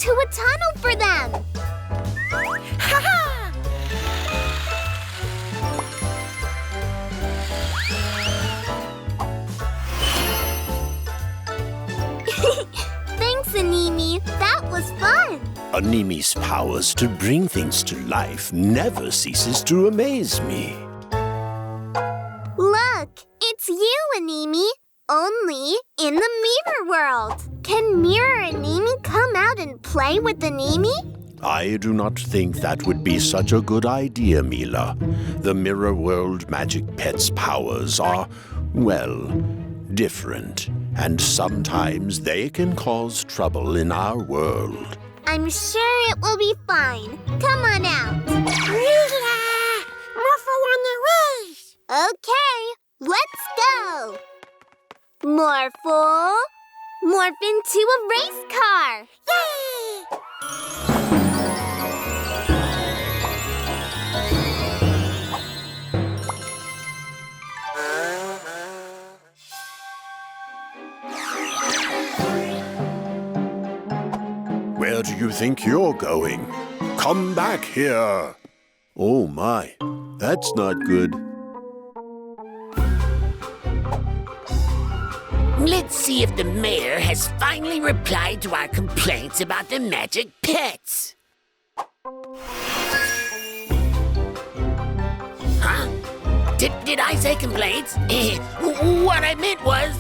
into a tunnel for them. Ha-ha! Thanks, Animi. That was fun. Animi's powers to bring things to life never ceases to amaze me. Look, it's you, Animi. Only in the mirror world. Can Mirror Animi come out and play with Animi? I do not think that would be such a good idea, Mila. The Mirror World Magic Pet's powers are, well, different. And sometimes they can cause trouble in our world. I'm sure it will be fine. Come on out. Mila! Morphle on the race! Okay, let's go. Morphle, morph into a race car. Yay! Where do you think you're going? Come back here. Oh my, that's not good. Let's see if the mayor has finally replied to our complaints about the magic pets. Huh? Did I say complaints? What I meant was...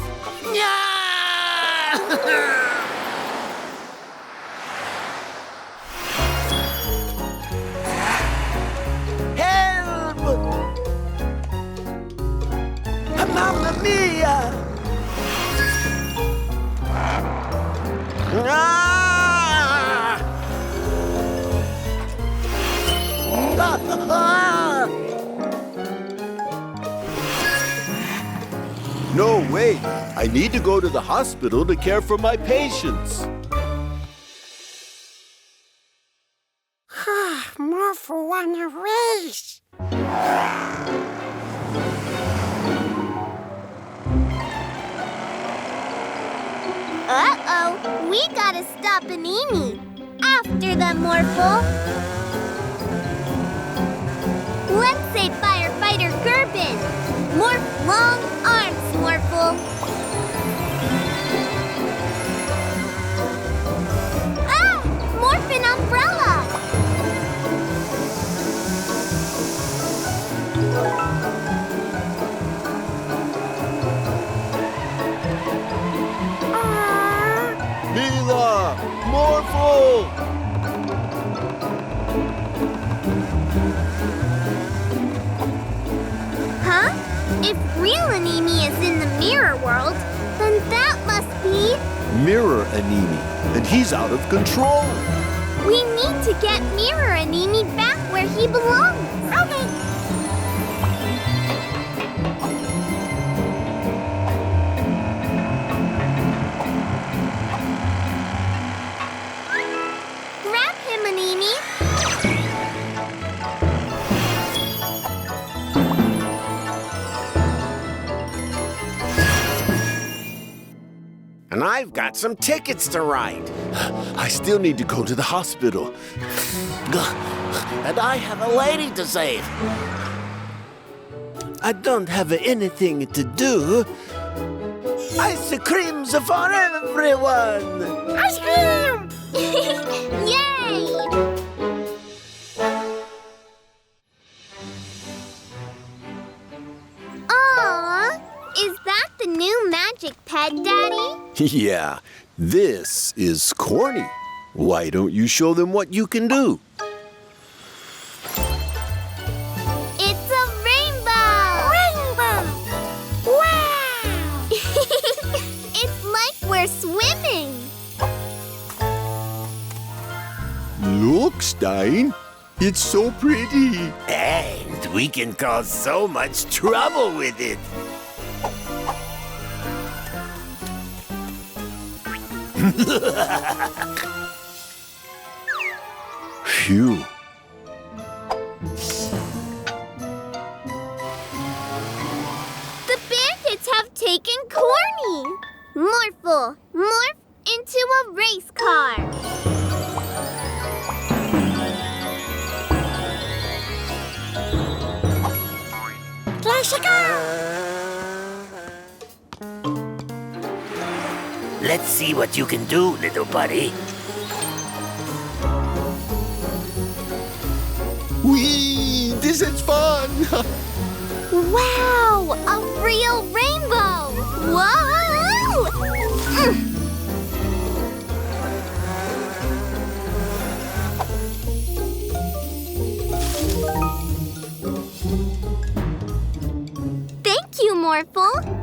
Help! Mamma mia! No, wait. I need to go to the hospital to care for my patients. Morphle on the race! Uh-oh, we gotta stop Animi. After them, Morphle. Let's say Firefighter Gerbin. Morph long arms, Morphle. Ah! Morph an umbrella. Mila! Morphle! Huh? If real Animi is in the mirror world, then that must be... Mirror Animi, and he's out of control. We need to get Mirror Animi back where he belongs. Okay. Grab him, Animi. And I've got some tickets to write. I still need to go to the hospital. And I have a lady to save. I don't have anything to do. Ice creams for everyone! Ice cream! Yay! Aww, is that the new magic pet, Daddy? Yeah, this is corny. Why don't you show them what you can do? It's a rainbow! Rainbow! Wow! It's like we're swimming. Look, Stein. It's so pretty. And we can cause so much trouble with it. Phew. The bandits have taken Corny. Morphle, morph into a race car. see what you can do, little buddy. Whee! This is fun! Wow! A real rainbow! Whoa! Thank you, Morphle.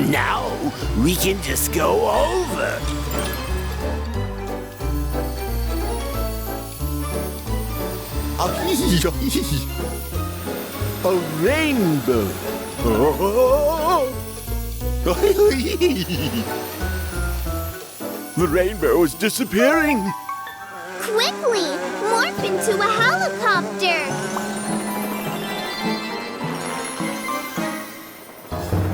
Now we can just go over. A rainbow! The rainbow is disappearing! Quickly, morph into a helicopter!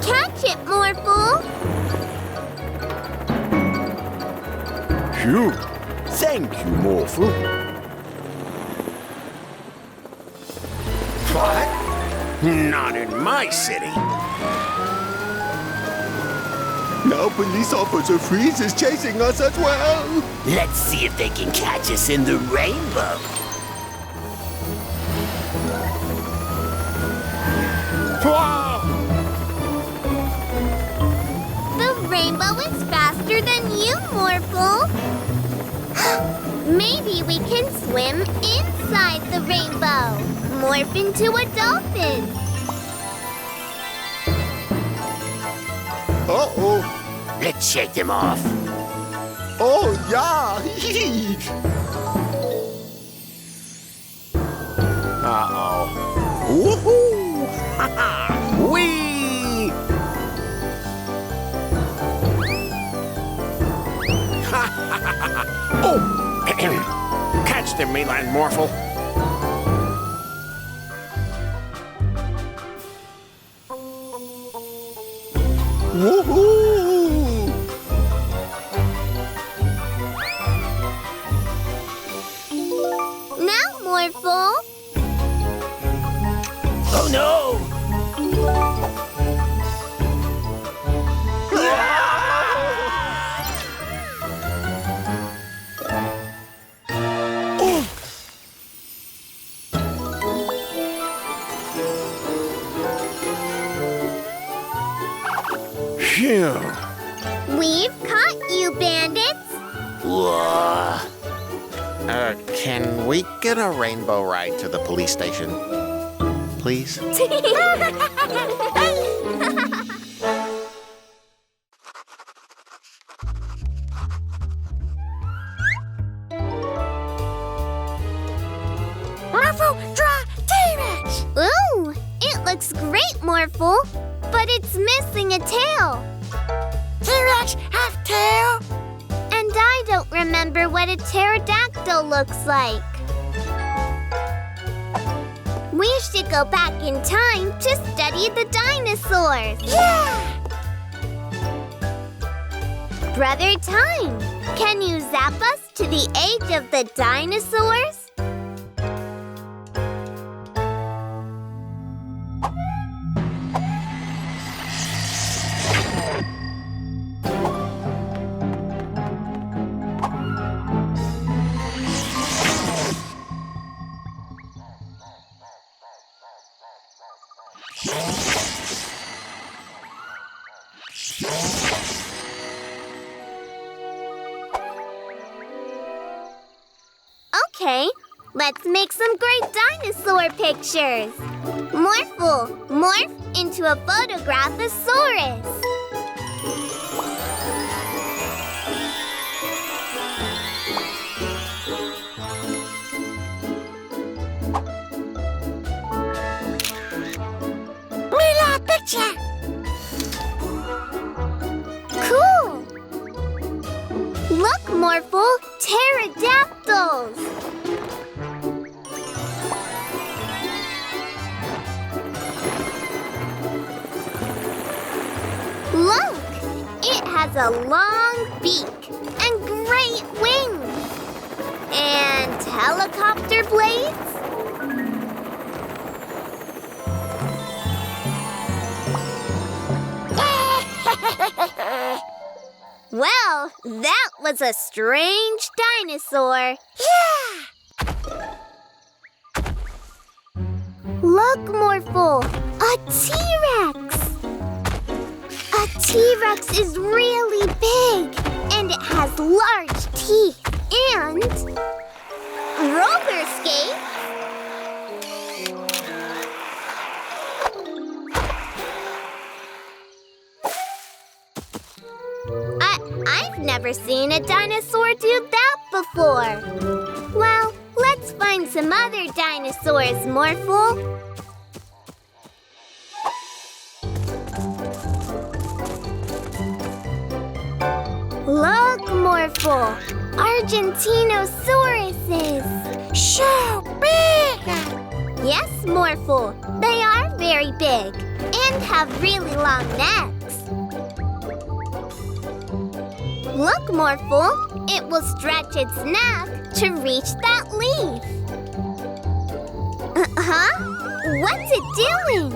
Catch it, Morphle! Phew! Thank you, Morphle. What? Not in my city. Now Police Officer Freeze is chasing us as well! Let's see if they can catch us in the rainbow. The rainbow is faster than you, Morphle. Maybe we can swim inside the rainbow. Morph into a dolphin. Uh-oh! Let's shake them off. Oh, yeah! Uh-oh. Woohoo! Ha-ha! Whee! Oh! Catch them, Milan Morphle. Woohoo! Now, Morphle. Oh no! Phew! We've caught you, bandits. Whoa. Can we get a rainbow ride to the police station? Please? Morphle, draw T-Rex! Ooh, it looks great, Morphle, but it's missing a tail. T-Rex have tail? And I don't remember what a pterodactyl looks like. We should go back in time to study the dinosaurs. Yeah! Brother Time, can you zap us to the age of the dinosaurs? Okay, let's make some great dinosaur pictures. Morphle, morph into a photographosaurus. Mila picture! Cool! Look, Morphle, pterodactyls! Look! It has a long beak and great wings. And helicopter blades? Yeah! Well, that was a strange dinosaur. Yeah! Look, Morphle, a T-Rex. A T-Rex is really big, and it has large teeth and roller skates. I've never seen a dinosaur do that before. Well, let's find some other dinosaurs, Morphle. Look, Morphle, Argentinosauruses. So big! Yes, Morphle, they are very big and have really long necks. Look, Morphle, it will stretch its neck to reach that leaf. Huh? What's it doing?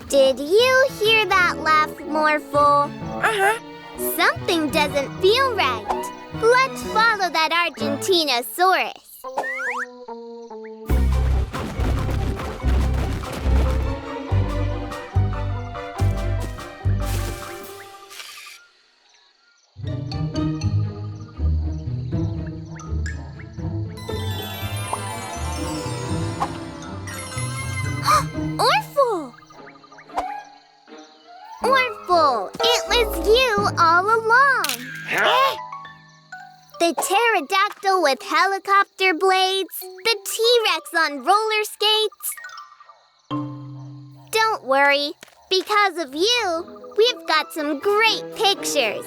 Did you hear that laugh, Morphle? Uh-huh. Something doesn't feel right. Let's follow that Argentinosaurus. Orphle! Orphle, it was you all along. Huh? The pterodactyl with helicopter blades, the T-Rex on roller skates. Don't worry, because of you, we've got some great pictures.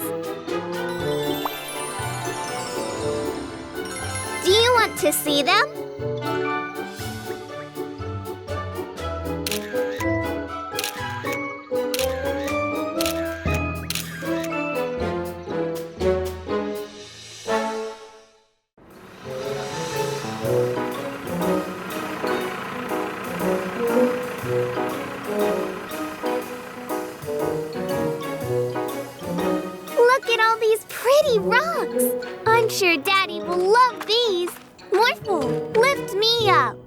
Do you want to see them? Rocks! I'm sure Daddy will love these. Morphle, lift me up.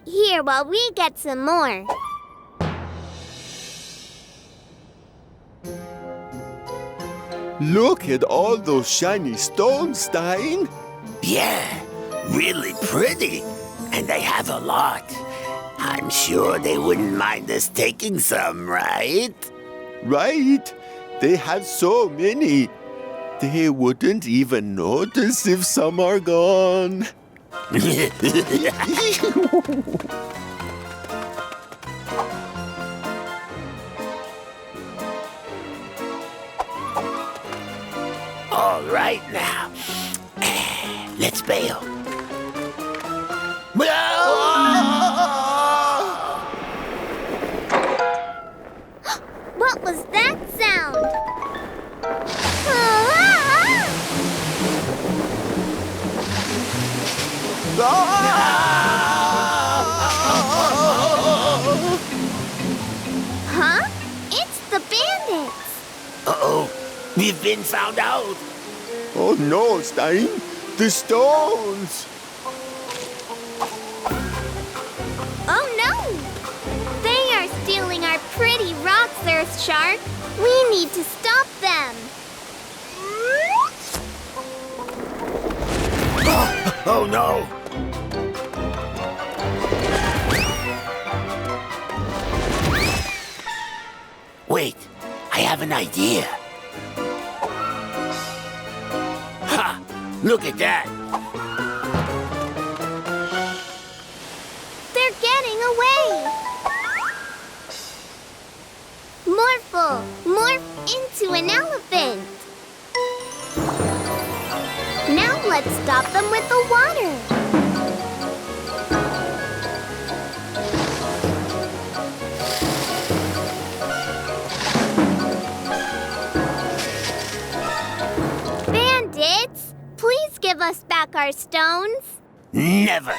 Here while we get some more. Look at all those shiny stones, Stein. Yeah, really pretty. And they have a lot. I'm sure they wouldn't mind us taking some, right? Right? They have so many. They wouldn't even notice if some are gone. All right now, let's bail. What was that sound? Huh? It's the bandits. Uh-oh, we've been found out. Oh no, Stein! The stones! Oh no! They are stealing our pretty rocks, Earth Shark. We need to stop them. Oh no! Wait, I have an idea. Ha! Look at that! our stones? Never.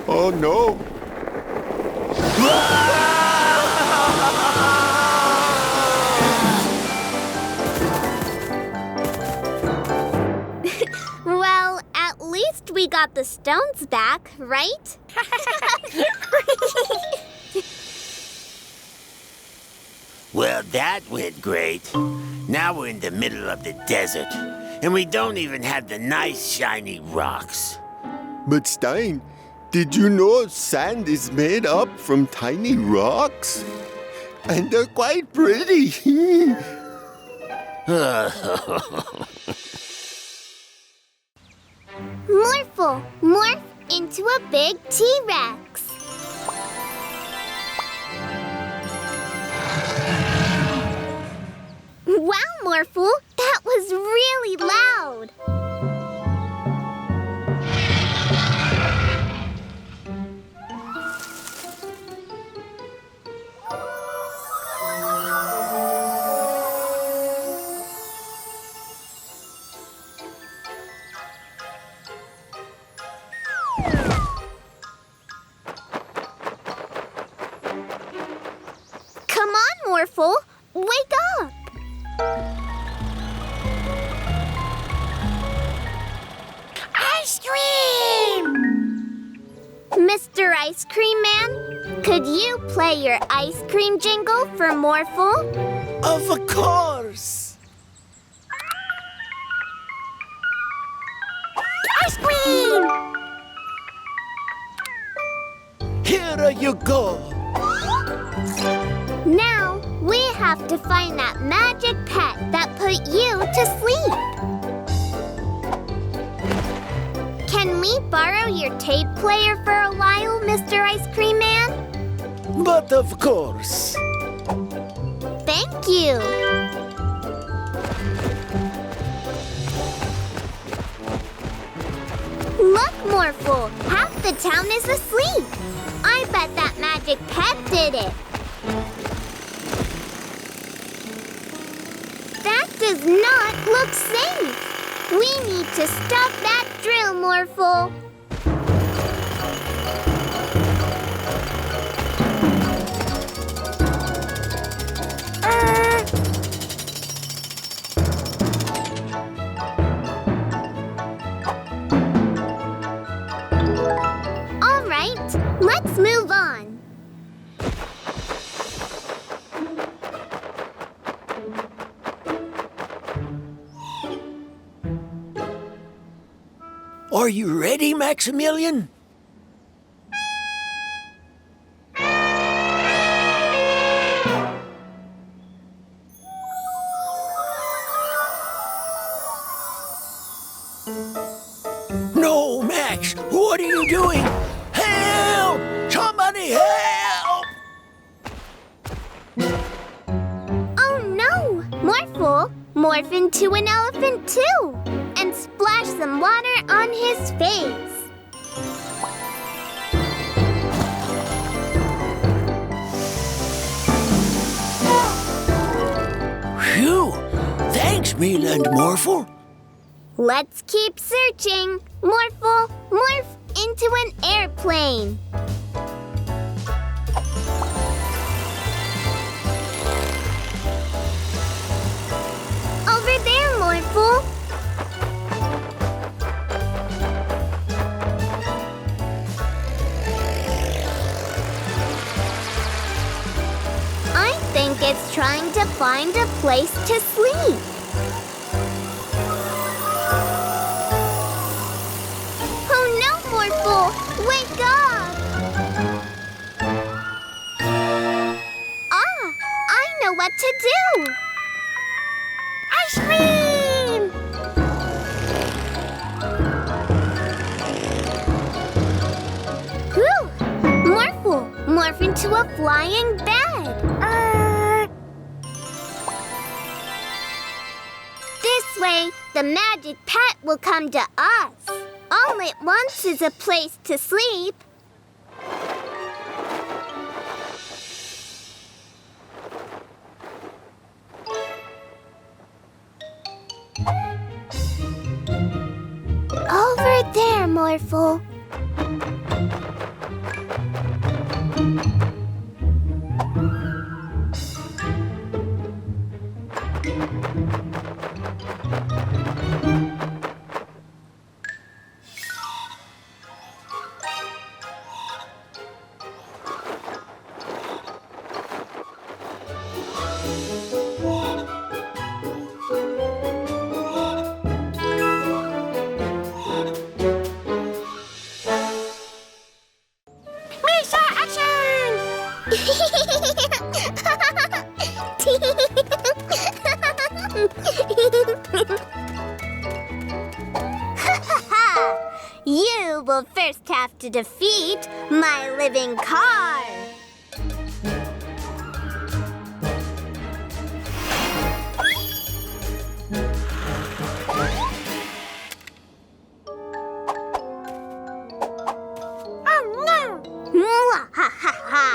Oh no! Well, at least we got the stones back, right? Well, that went great. Now we're in the middle of the desert, and we don't even have the nice shiny rocks. But Stein, did you know sand is made up from tiny rocks? And they're quite pretty. Morphle, morph into a big T-Rex. Wow, Morphle, that was really loud. Come on, Morphle, wake up. Ice cream! Mr. Ice Cream Man, could you play your ice cream jingle for Morphle? Of course! Ice cream! Here you go! Now, we have to find that magic pet that put you to sleep. Can we borrow your tape player for a while, Mr. Ice Cream Man? But of course! Thank you. Look, Morphle, half the town is asleep. I bet that magic pet did it. That does not look safe. We need to stop that drill, Morphle. All right, let's move on. Are you ready, Maximilian? No, Max! What are you doing? Help! Somebody help! Oh no! Morphle, morph into an elephant too! And splash some water on his face. Phew! Thanks, Mila and Morphle. Let's keep searching. Morphle, morph into an airplane. Over there, Morphle. I think it's trying to find a place to sleep. Oh no, Morphle! Wake up! Ah, I know what to do! Ice cream! Whew! Morphle, morph into a flying bed. This way, the magic pet will come to us. All it wants is a place to sleep. Morphle. You will first have to defeat my living car. Oh no! Mwahaha!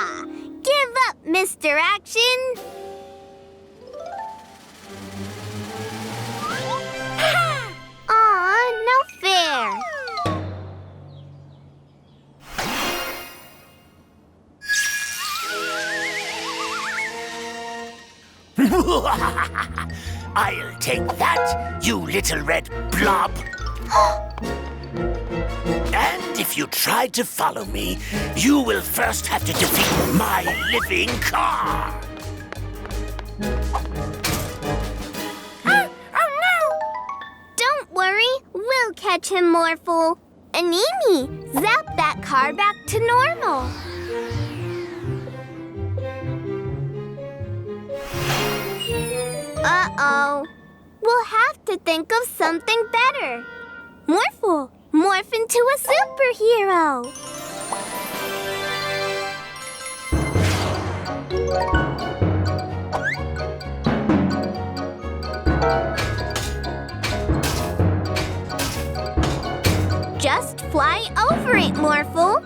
Give up, Mr. Action! Aw, no fair! I'll take that, you little red blob. And if you try to follow me, you will first have to defeat my living car. Oh no! Don't worry, we'll catch him, Morphle. Animi, zap that car back to normal. Uh-oh. We'll have to think of something better. Morphle, morph into a superhero. Just fly over it, Morphle.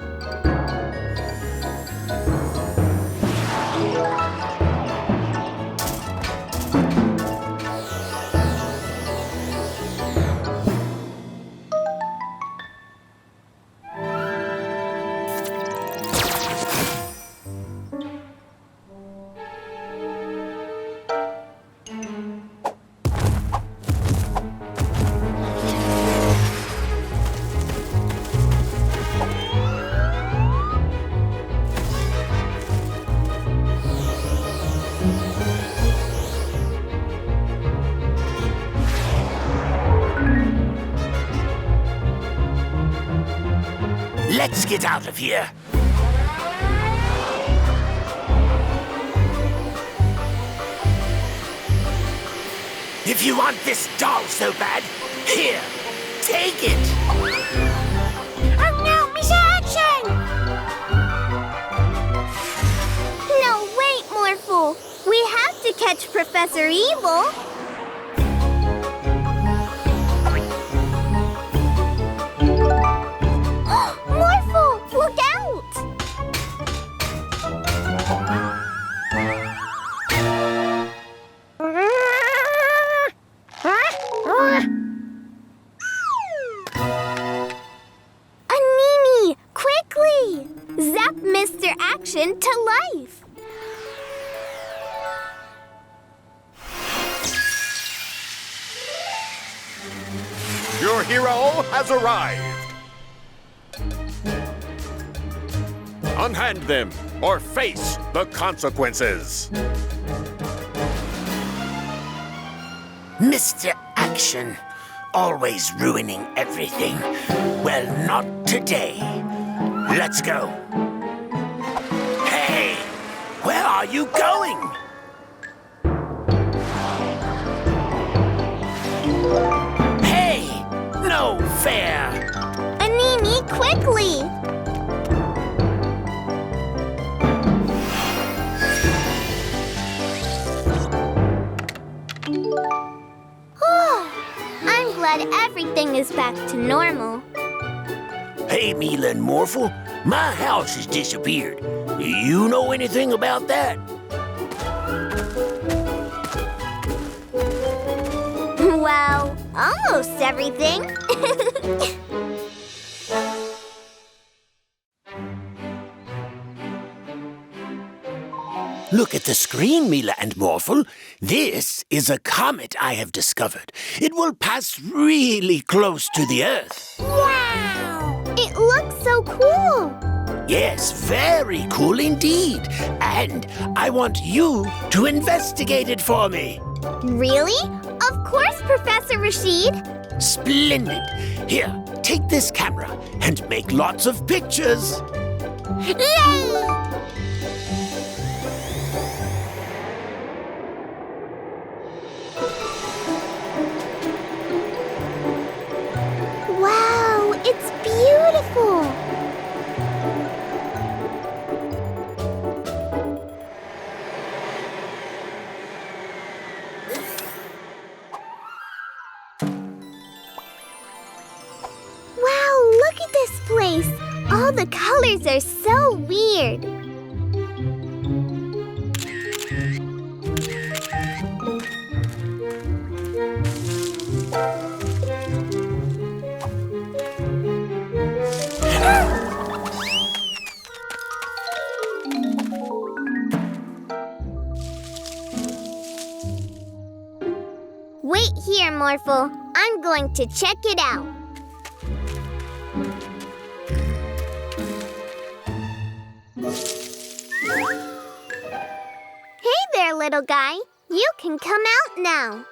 Let's get out of here. If you want this doll so bad, here, take it. Oh no, Mr. Action! No, wait, Morphle. We have to catch Professor Evil. Morphle, look out! Animi, quickly! Zap Mr. Action to life! Your hero has arrived. Unhand them or face the consequences. Mr. Action, always ruining everything. Well, not today. Let's go. Hey, where are you going? Hey, no fair. Animi, quickly! I'm glad everything is back to normal. Hey, Mila and Morphle, my house has disappeared. Do you know anything about that? Well, almost everything. Look at the screen, Mila and Morphle. This is a comet I have discovered. It will pass really close to the Earth. Wow! It looks so cool. Yes, very cool indeed. And I want you to investigate it for me. Really? Of course, Professor Rashid. Splendid. Here, take this camera and make lots of pictures. Yay! Wow, it's beautiful. Wow, look at this place. All the colors are so weird. Wait here, Morphle. I'm going to check it out. Hey there, little guy. You can come out now.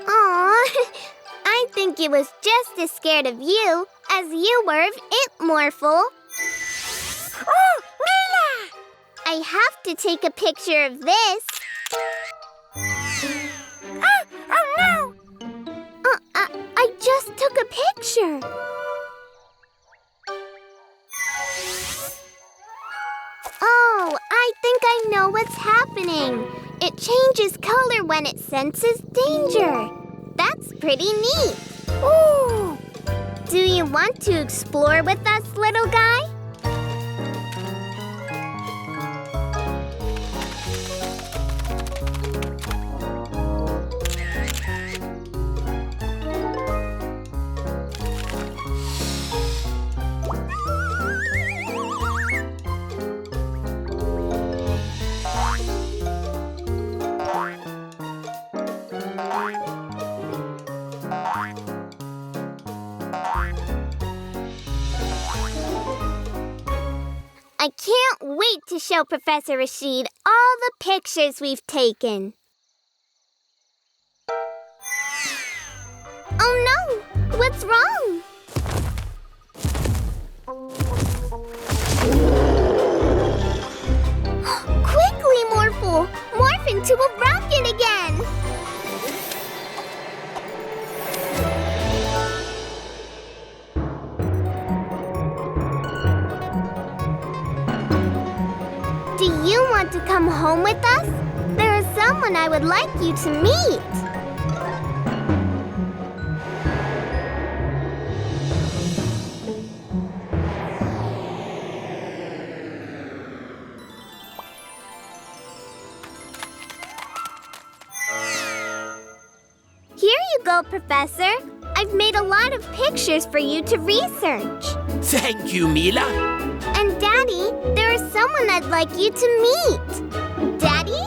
Aw, I think it was just as scared of you as you were of it, Morphle. Oh, Mila! I have to take a picture of this. Oh no! I just took a picture. Oh, I think I know what's happening. It changes color when it senses danger. That's pretty neat. Ooh! Do you want to explore with us, little guy? I can't wait to show Professor Rashid all the pictures we've taken. Oh no! What's wrong? Quickly, Morphle! Morph into a rocket again! Do you want to come home with us? There is someone I would like you to meet. Here you go, Professor. I've made a lot of pictures for you to research. Thank you, Mila. And Daddy, there is someone I'd like you to meet. Daddy?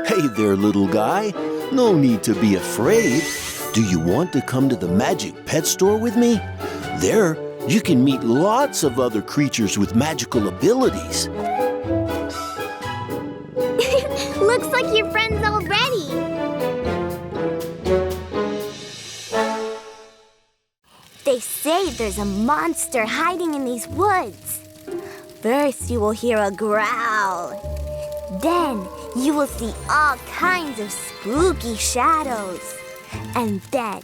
Hey there, little guy. No need to be afraid. Do you want to come to the Magic Pet store with me? There, you can meet lots of other creatures with magical abilities. Looks like you're friends already. They say there's a monster hiding in these woods. First, you will hear a growl. Then, you will see all kinds of spooky shadows. And then,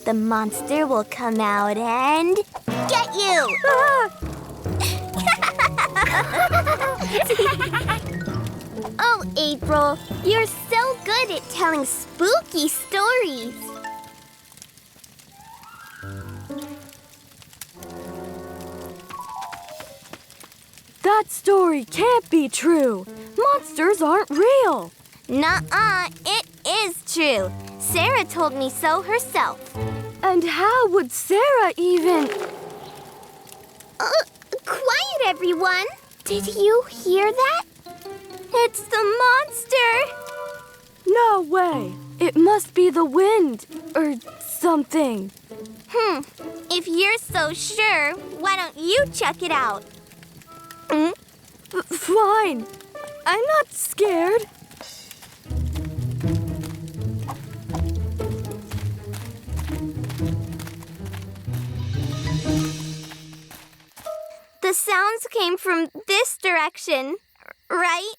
the monster will come out and get you! Oh, April, you're so good at telling spooky stories. That story can't be true. Monsters aren't real. Nuh-uh, it is true. Sarah told me so herself. And how would Sarah even... Quiet, everyone. Did you hear that? It's the monster. No way. It must be the wind or something. If you're so sure, why don't you check it out? Fine. I'm not scared. The sounds came from this direction, right?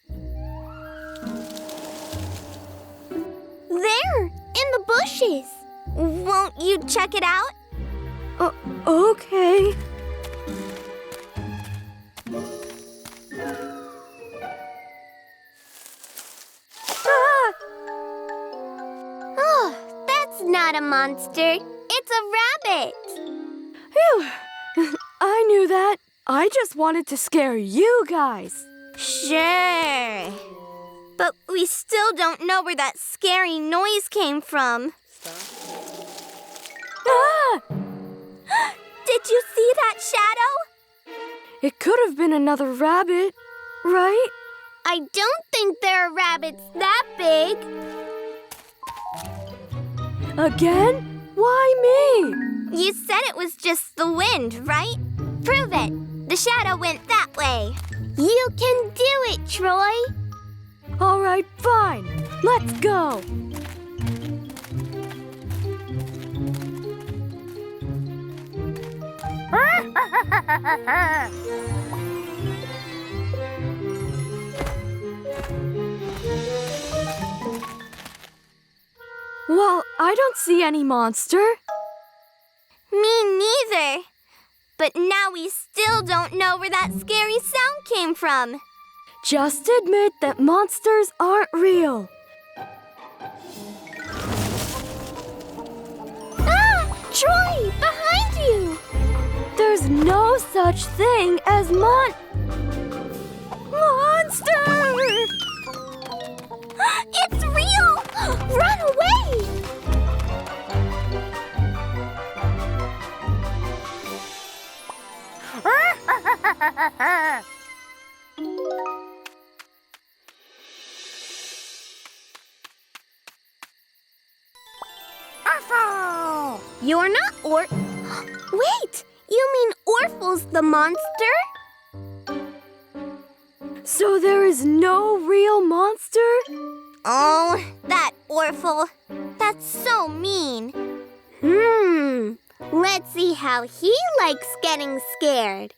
There, in the bushes. Won't you check it out? Okay. Ah! Oh, that's not a monster. It's a rabbit. Phew. I knew that. I just wanted to scare you guys. Sure. But we still don't know where that scary noise came from. Ah! Did you see that shadow? It could have been another rabbit, right? I don't think there are rabbits that big. Again? Why me? You said it was just the wind, right? Prove it. The shadow went that way. You can do it, Troy. All right, fine. Let's go. Well, I don't see any monster. Me neither. But now we still don't know where that scary sound came from. Just admit that monsters aren't real. Ah! Troy, behind you! There's no such thing as monster! It's real! Run away! Orphle! You're not Wait! You mean Orphle's the monster? So there is no real monster? Oh, that Orphle. That's so mean. Let's see how he likes getting scared.